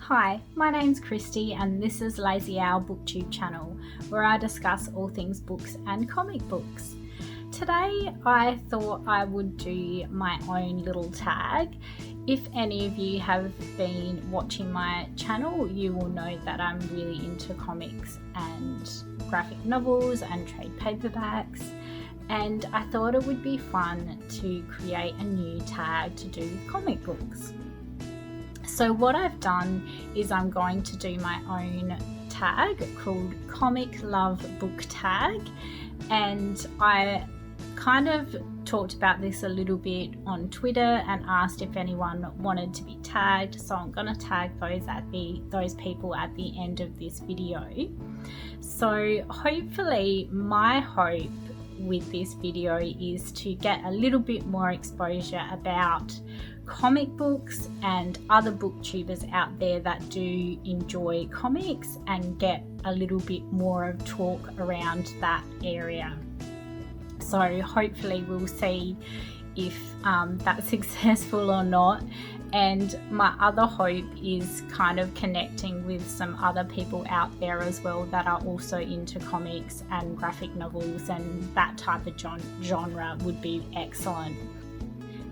Hi, my name's Christy and this is Lazy Owl Booktube channel where I discuss all things books and comic books. Today I thought I would do my own little tag. If any of you have been watching my channel, you will know that I'm really into comics and graphic novels and trade paperbacks, and I thought it would be fun to create a new tag to do with comic books. So what I've done is I'm going to do my own tag called Comic Love Book Tag, and I kind of talked about this a little bit on Twitter and asked if anyone wanted to be tagged, so I'm going to tag those people at the end of this video. So hopefully my hope with this video is to get a little bit more exposure about comic books and other booktubers out there that do enjoy comics and get a little bit more of talk around that area. So hopefully we'll see if that's successful or not. And my other hope is kind of connecting with some other people out there as well that are also into comics and graphic novels, and that type of genre would be excellent.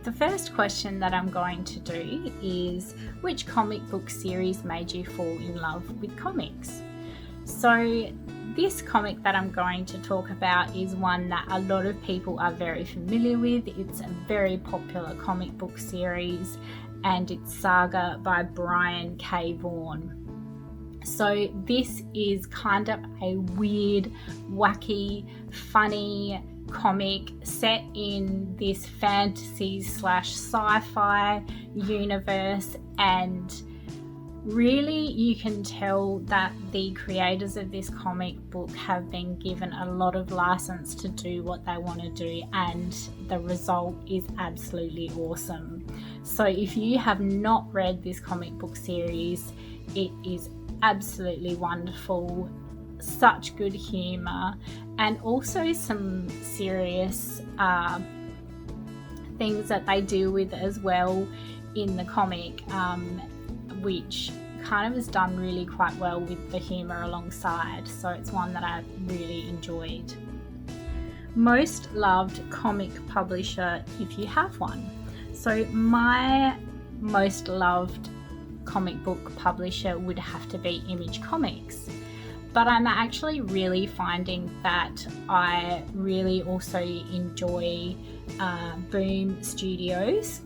The first question that I'm going to do is, which comic book series made you fall in love with comics? So this comic that I'm going to talk about is one that a lot of people are very familiar with. It's a very popular comic book series, and it's Saga by Brian K. Vaughan. So this is kind of a weird, wacky, funny comic set in this fantasy / sci-fi universe, and really you can tell that the creators of this comic book have been given a lot of license to do what they want to do, and the result is absolutely awesome. So if you have not read this comic book series, it is absolutely wonderful. Such good humour, and also some serious things that they deal with as well in the comic, which kind of is done really quite well with the humour alongside. So it's one that I really enjoyed. Most loved comic publisher, if you have one. So my most loved comic book publisher would have to be Image Comics. But I'm actually really finding that I really also enjoy Boom Studios,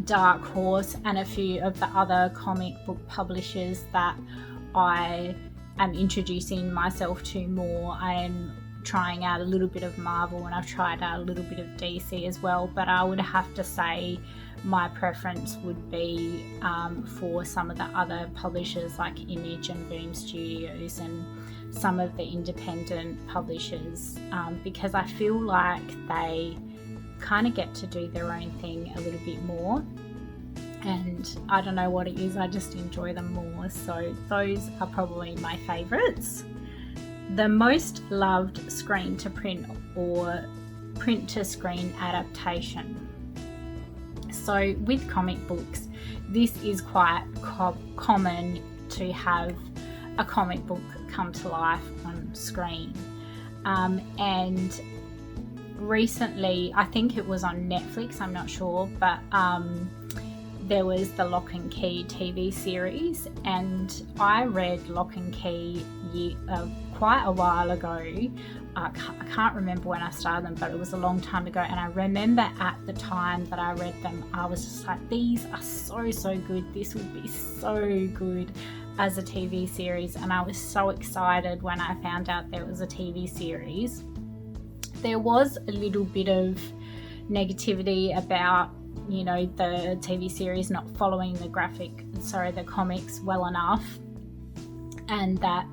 Dark Horse, and a few of the other comic book publishers that I am introducing myself to more. I am trying out a little bit of Marvel, and I've tried out a little bit of DC as well, but I would have to say my preference would be for some of the other publishers like Image and Boom Studios and some of the independent publishers, because I feel like they kind of get to do their own thing a little bit more, and I don't know what it is, I just enjoy them more. So those are probably my favourites. The most loved screen to print or print to screen adaptation. So with comic books, this is quite common to have a comic book come to life on screen. And recently, I think it was on Netflix, I'm not sure, but there was the Lock and Key TV series, and I read Lock and Key quite a while ago. I can't remember when I started them, but it was a long time ago, and I remember at the time that I read them, I was just like, these are so good, this would be so good as a TV series. And I was so excited when I found out there was a TV series. There was a little bit of negativity about, you know, the TV series not following the comics well enough, and that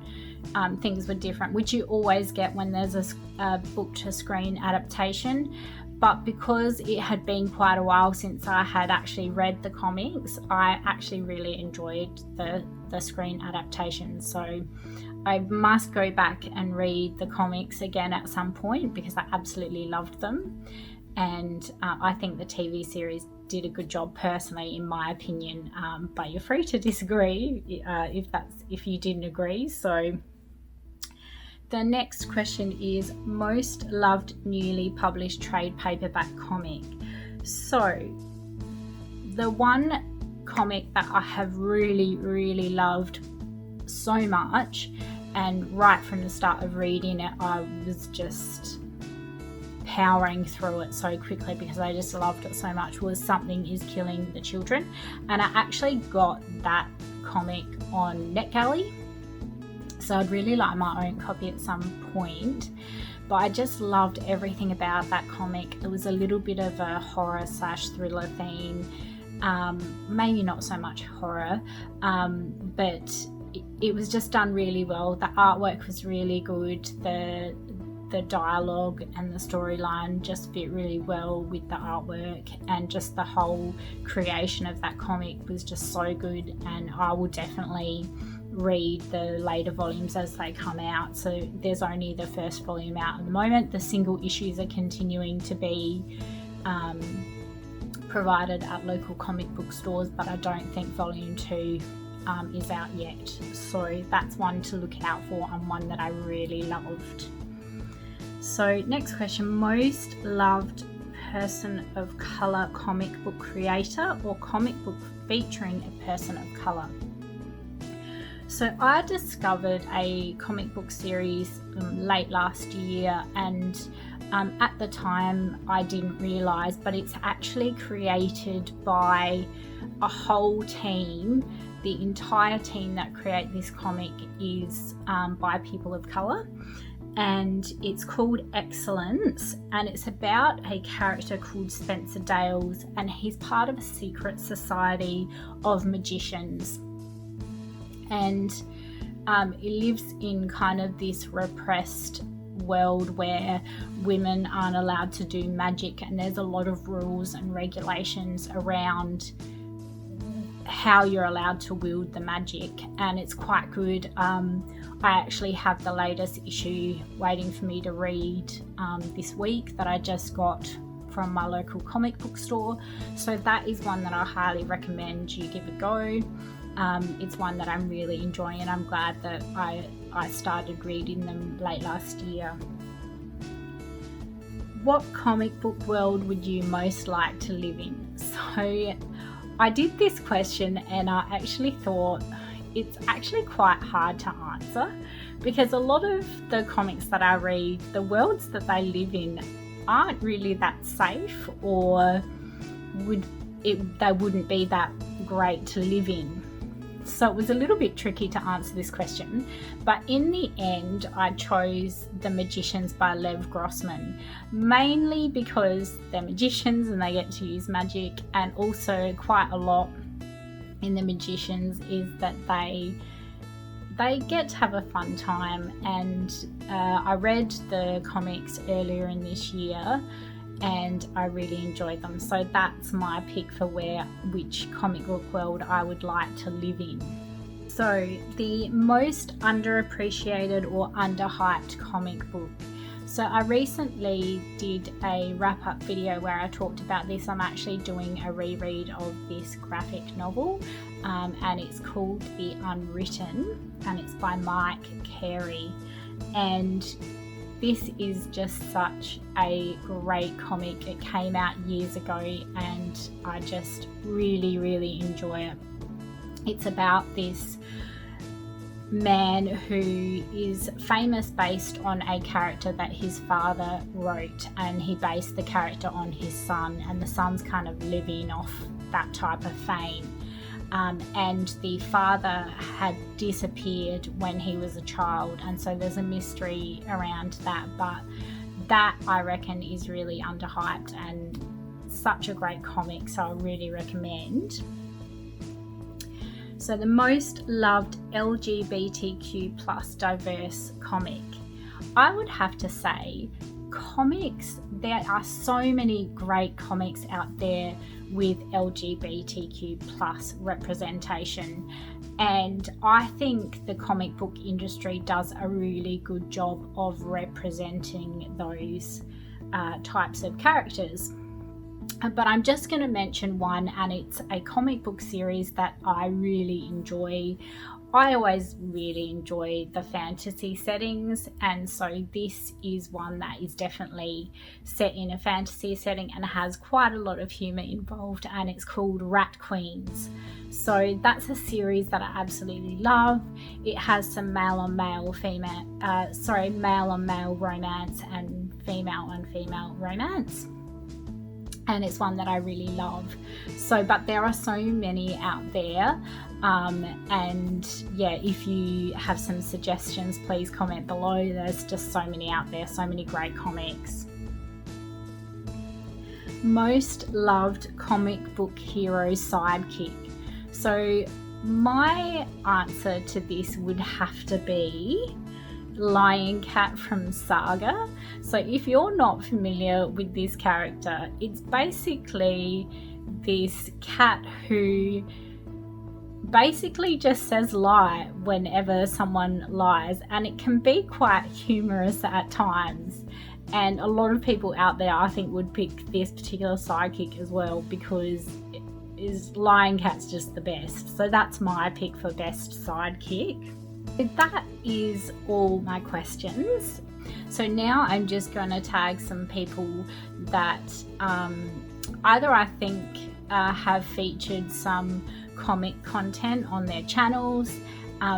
things were different, which you always get when there's a book to screen adaptation. But because it had been quite a while since I had actually read the comics, I actually really enjoyed the screen adaptation. So I must go back and read the comics again at some point, because I absolutely loved them. And I think the TV series did a good job personally, in my opinion, but you're free to disagree if you didn't agree. So the next question is most loved newly published trade paperback comic. So the one comic that I have really loved so much, and right from the start of reading it I was just powering through it so quickly because I just loved it so much, was Something is Killing the Children. And I actually got that comic on NetGalley, so I'd really like my own copy at some point. But I just loved everything about that comic. It was a little bit of a horror / thriller theme, maybe not so much horror, but it was just done really well. The artwork was really good, the dialogue and the storyline just fit really well with the artwork, and just the whole creation of that comic was just so good. And I will definitely read the later volumes as they come out. So there's only the first volume out at the moment. The single issues are continuing to be provided at local comic book stores, but I don't think volume 2 is out yet. So that's one to look out for, and one that I really loved. So next question, most loved person of colour comic book creator or comic book featuring a person of colour. So I discovered a comic book series late last year, and at the time I didn't realise, but it's actually created by a whole team. The entire team that create this comic is by people of colour, and it's called Excellence, and it's about a character called Spencer Dales, and he's part of a secret society of magicians, and he lives in kind of this repressed world where women aren't allowed to do magic, and there's a lot of rules and regulations around how you're allowed to wield the magic, and it's quite good. I actually have the latest issue waiting for me to read this week that I just got from my local comic book store, so that is one that I highly recommend you give a go. It's one that I'm really enjoying, and I'm glad that I started reading them late last year. What comic book world would you most like to live in? So I did this question, and I actually thought it's actually quite hard to answer, because a lot of the comics that I read, the worlds that they live in aren't really that safe, or they wouldn't be that great to live in. So it was a little bit tricky to answer this question, but in the end I chose The Magicians by Lev Grossman, mainly because they're magicians and they get to use magic, and also quite a lot in The Magicians is that they get to have a fun time. And I read the comics earlier in this year and I really enjoyed them, so that's my pick for which comic book world I would like to live in. So the most underappreciated or underhyped comic book. So I recently did a wrap-up video where I talked about this. I'm actually doing a reread of this graphic novel, and it's called The Unwritten, and it's by Mike Carey. And this is just such a great comic. It came out years ago and I just really enjoy it. It's about this man who is famous based on a character that his father wrote, and he based the character on his son, and the son's kind of living off that type of fame. And the father had disappeared when he was a child, and so there's a mystery around that, but that I reckon is really underhyped and such a great comic, so I really recommend. So the most loved LGBTQ plus diverse comic. I would have to say comics, there are so many great comics out there with LGBTQ plus representation, and I think the comic book industry does a really good job of representing those types of characters. But I'm just going to mention one, and it's a comic book series that I really enjoy. I always really enjoy the fantasy settings, and so this is one that is definitely set in a fantasy setting and has quite a lot of humour involved, and it's called Rat Queens. So that's a series that I absolutely love. It has some male on male romance and female romance. And it's one that I really love. So, but there are so many out there. And yeah, if you have some suggestions, please comment below. There's just so many out there, so many great comics. Most loved comic book hero Sidekick. So my answer to this would have to be Lion Cat from Saga. So if you're not familiar with this character, it's basically this cat who basically just says lie whenever someone lies, and it can be quite humorous at times. And a lot of people out there, I think, would pick this particular sidekick as well, because Lion Cat's just the best. So that's my pick for best sidekick. That is all my questions. So now I'm just going to tag some people that either I think have featured some comic content on their channels.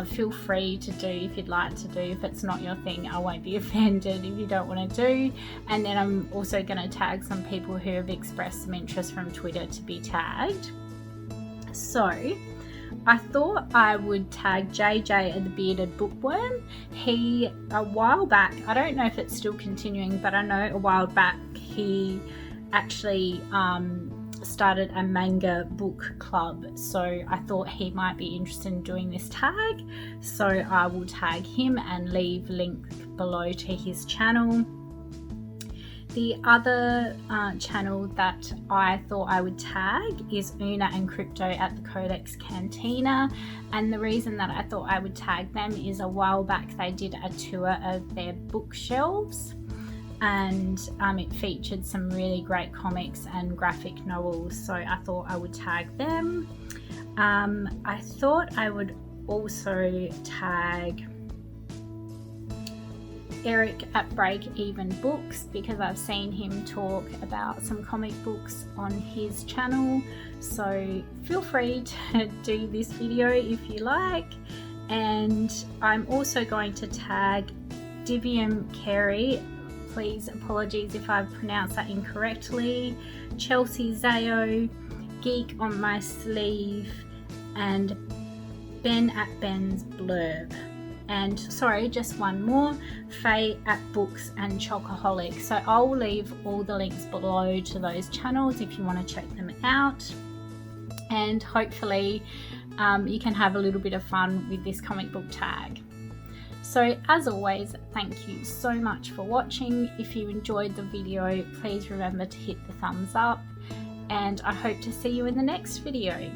Feel free to do if you'd like to do. If it's not your thing, I won't be offended if you don't want to do. And then I'm also going to tag some people who have expressed some interest from Twitter to be tagged. So I thought I would tag JJ the Bearded Bookworm. He, a while back, I don't know if it's still continuing, but I know a while back he actually started a manga book club. So I thought he might be interested in doing this tag. So I will tag him and leave link below to his channel. The other channel that I thought I would tag is Una and Crypto at the Codex Cantina, and the reason that I thought I would tag them is a while back they did a tour of their bookshelves, and it featured some really great comics and graphic novels, so I thought I would tag them. I thought I would also tag Eric at Break Even Books, because I've seen him talk about some comic books on his channel, so feel free to do this video if you like. And I'm also going to tag Divium Carey, please apologies if I've pronounced that incorrectly, Chelsea Zayo, Geek on My Sleeve, and Ben at Ben's Blurb. And sorry, just one more, Faye at Books and Chocoholic. So I'll leave all the links below to those channels if you want to check them out. And hopefully you can have a little bit of fun with this comic book tag. So as always, thank you so much for watching. If you enjoyed the video, please remember to hit the thumbs up, and I hope to see you in the next video.